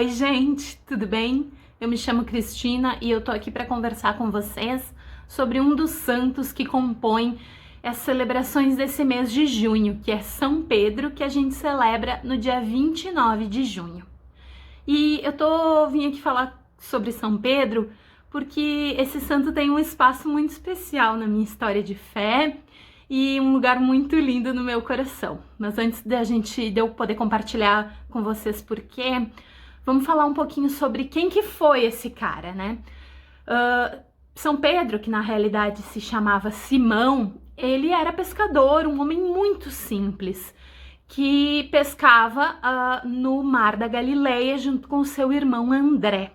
Oi, gente, tudo bem? Eu me chamo Cristina e eu tô aqui para conversar com vocês sobre um dos santos que compõem as celebrações desse mês de junho, que é São Pedro, que a gente celebra no dia 29 de junho. E vim aqui falar sobre São Pedro porque esse santo tem um espaço muito especial na minha história de fé e um lugar muito lindo no meu coração. Mas antes de eu poder compartilhar com vocês por quê, vamos falar um pouquinho sobre quem que foi esse cara, né? São Pedro, que na realidade se chamava Simão, ele era pescador, um homem muito simples, que pescava no Mar da Galileia junto com seu irmão André.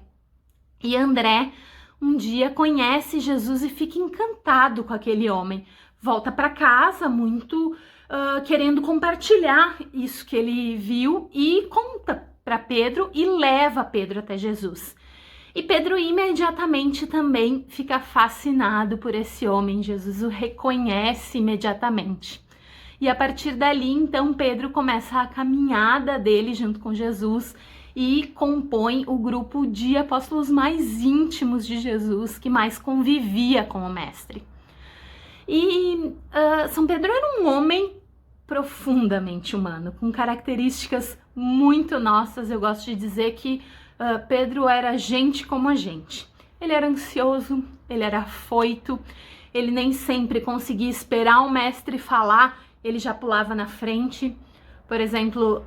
E André um dia conhece Jesus e fica encantado com aquele homem. Volta para casa muito querendo compartilhar isso que ele viu e conta para Pedro e leva Pedro até Jesus. E Pedro imediatamente também fica fascinado por esse homem. Jesus o reconhece imediatamente. E a partir dali, então, Pedro começa a caminhada dele junto com Jesus e compõe o grupo de apóstolos mais íntimos de Jesus, que mais convivia com o mestre. E São Pedro era um homem profundamente humano, com características muito nossas. Eu gosto de dizer que Pedro era gente como a gente. Ele era ansioso, ele era afoito, ele nem sempre conseguia esperar o mestre falar, ele já pulava na frente. Por exemplo,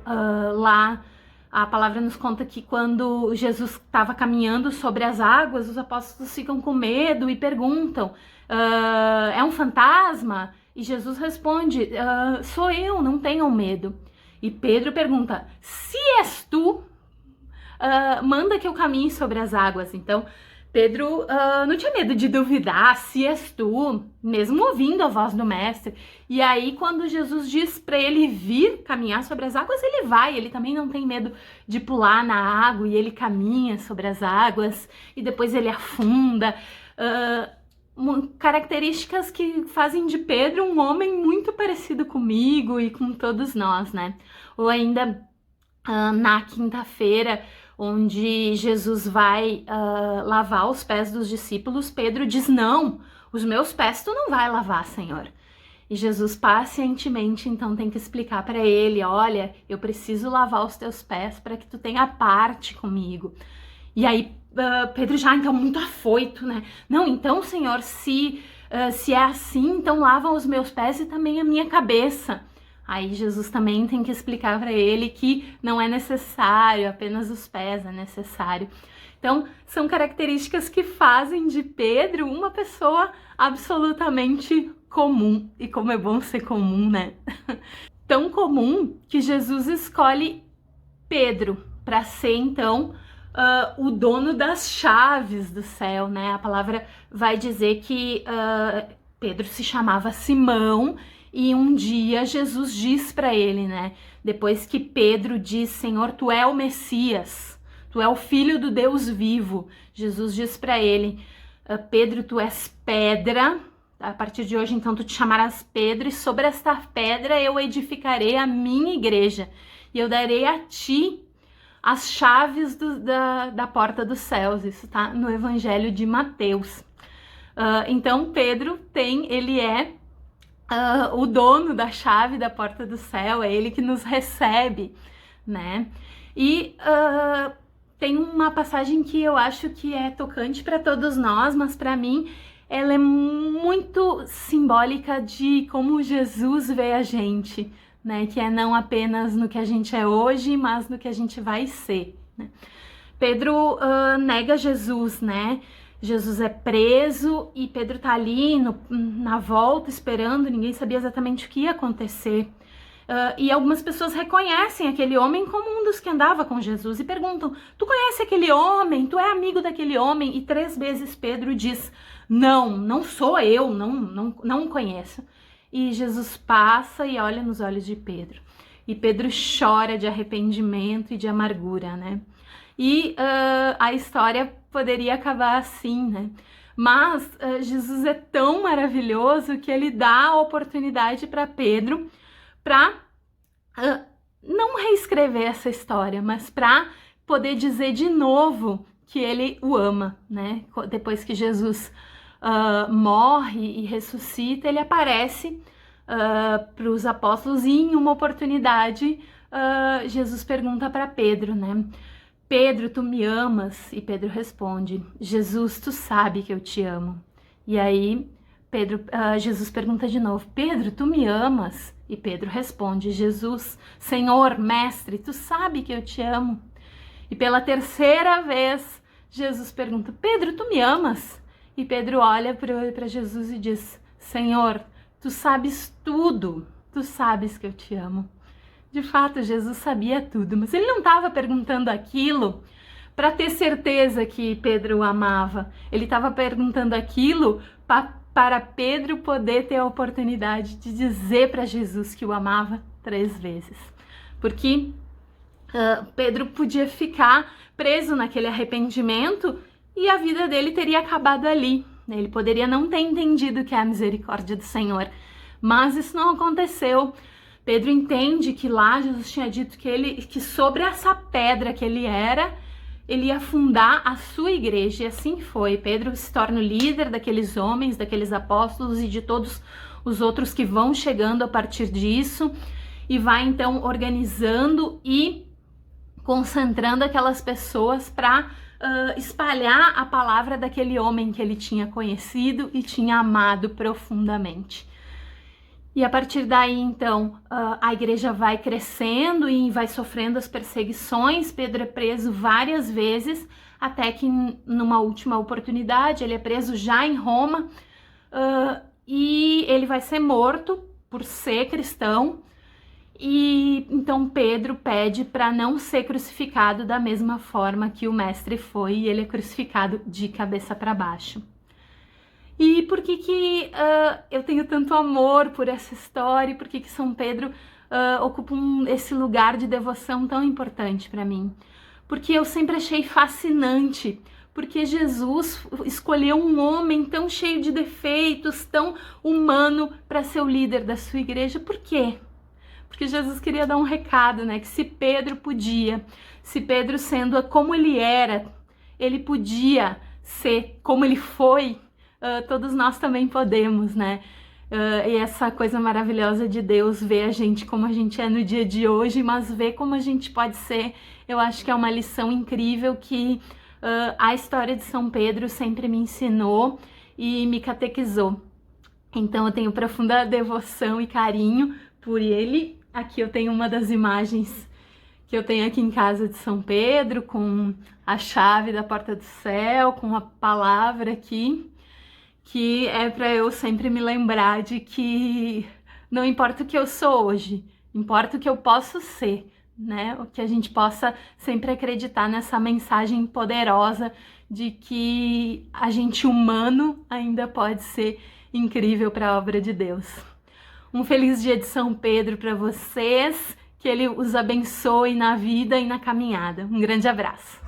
lá a palavra nos conta que quando Jesus estava caminhando sobre as águas, os apóstolos ficam com medo e perguntam, é um fantasma? E Jesus responde, sou eu, não tenham medo. E Pedro pergunta, se és tu, manda que eu caminhe sobre as águas. Então, Pedro não tinha medo de duvidar, se és tu, mesmo ouvindo a voz do mestre. E aí, quando Jesus diz para ele vir caminhar sobre as águas, ele vai. Ele também não tem medo de pular na água e ele caminha sobre as águas e depois ele afunda. Características que fazem de Pedro um homem muito parecido comigo e com todos nós, né? Ou ainda na quinta-feira, onde Jesus vai lavar os pés dos discípulos, Pedro diz, não, os meus pés tu não vai lavar, Senhor. E Jesus pacientemente, então, tem que explicar para ele, olha, eu preciso lavar os teus pés para que tu tenha parte comigo. E aí Pedro já, então, muito afoito, né? Não, então, Senhor, se é assim, então lava os meus pés e também a minha cabeça. Aí Jesus também tem que explicar para ele que não é necessário, apenas os pés é necessário. Então, são características que fazem de Pedro uma pessoa absolutamente comum. E como é bom ser comum, né? Tão comum que Jesus escolhe Pedro para ser, então, o dono das chaves do céu, né? A palavra vai dizer que Pedro se chamava Simão. E um dia Jesus diz para ele, né? Depois que Pedro diz, Senhor, tu é o Messias, tu é o Filho do Deus vivo. Jesus diz para ele, Pedro, tu és pedra. A partir de hoje, então, tu te chamarás Pedro e sobre esta pedra eu edificarei a minha igreja. E eu darei a ti as chaves da porta dos céus. Isso tá no Evangelho de Mateus. Então, Pedro ele é o dono da chave da porta do céu, é ele que nos recebe, né? E tem uma passagem que eu acho que é tocante para todos nós, mas para mim ela é muito simbólica de como Jesus vê a gente, né? Que é não apenas no que a gente é hoje, mas no que a gente vai ser, né? Pedro nega Jesus, né? Jesus é preso e Pedro tá ali na volta esperando, ninguém sabia exatamente o que ia acontecer. E algumas pessoas reconhecem aquele homem como um dos que andava com Jesus e perguntam, tu conhece aquele homem? Tu é amigo daquele homem? E 3 vezes Pedro diz, não sou eu, não conheço. E Jesus passa e olha nos olhos de Pedro. E Pedro chora de arrependimento e de amargura, né? E a história poderia acabar assim, né? Mas Jesus é tão maravilhoso que ele dá a oportunidade para Pedro para não reescrever essa história, mas para poder dizer de novo que ele o ama, né? Depois que Jesus morre e ressuscita, ele aparece para os apóstolos, e em uma oportunidade Jesus pergunta para Pedro, né? Pedro, tu me amas? E Pedro responde, Jesus, tu sabe que eu te amo. E aí Jesus pergunta de novo, Pedro, tu me amas? E Pedro responde, Jesus, Senhor, Mestre, tu sabe que eu te amo. E pela terceira vez, Jesus pergunta, Pedro, tu me amas? E Pedro olha para Jesus e diz, Senhor, tu sabes tudo, tu sabes que eu te amo. De fato, Jesus sabia tudo, mas ele não estava perguntando aquilo para ter certeza que Pedro o amava. Ele estava perguntando aquilo para Pedro poder ter a oportunidade de dizer para Jesus que o amava 3 vezes. Porque Pedro podia ficar preso naquele arrependimento e a vida dele teria acabado ali. Ele poderia não ter entendido que é a misericórdia do Senhor, mas isso não aconteceu. Pedro entende que lá Jesus tinha dito que sobre essa pedra que ele era, ele ia fundar a sua igreja, e assim foi. Pedro se torna o líder daqueles homens, daqueles apóstolos e de todos os outros que vão chegando a partir disso, e vai então organizando e concentrando aquelas pessoas para espalhar a palavra daquele homem que ele tinha conhecido e tinha amado profundamente. E a partir daí, então, a igreja vai crescendo e vai sofrendo as perseguições. Pedro é preso várias vezes, até que numa última oportunidade, ele é preso já em Roma, e ele vai ser morto por ser cristão. E então Pedro pede para não ser crucificado da mesma forma que o mestre foi, e ele é crucificado de cabeça para baixo. E por que eu tenho tanto amor por essa história? Por que São Pedro ocupa esse lugar de devoção tão importante para mim? Porque eu sempre achei fascinante, porque Jesus escolheu um homem tão cheio de defeitos, tão humano, para ser o líder da sua igreja. Por quê? Porque Jesus queria dar um recado, né? Que se Pedro sendo como ele era, ele podia ser como ele foi, todos nós também podemos, né? E essa coisa maravilhosa de Deus, ver a gente como a gente é no dia de hoje, mas ver como a gente pode ser, eu acho que é uma lição incrível que a história de São Pedro sempre me ensinou e me catequizou. Então eu tenho profunda devoção e carinho por ele. Aqui eu tenho uma das imagens que eu tenho aqui em casa de São Pedro, com a chave da porta do céu, com a palavra aqui, que é para eu sempre me lembrar de que não importa o que eu sou hoje, importa o que eu posso ser, né? O que a gente possa sempre acreditar nessa mensagem poderosa de que a gente humano ainda pode ser incrível para a obra de Deus. Um feliz dia de São Pedro para vocês, que ele os abençoe na vida e na caminhada. Um grande abraço.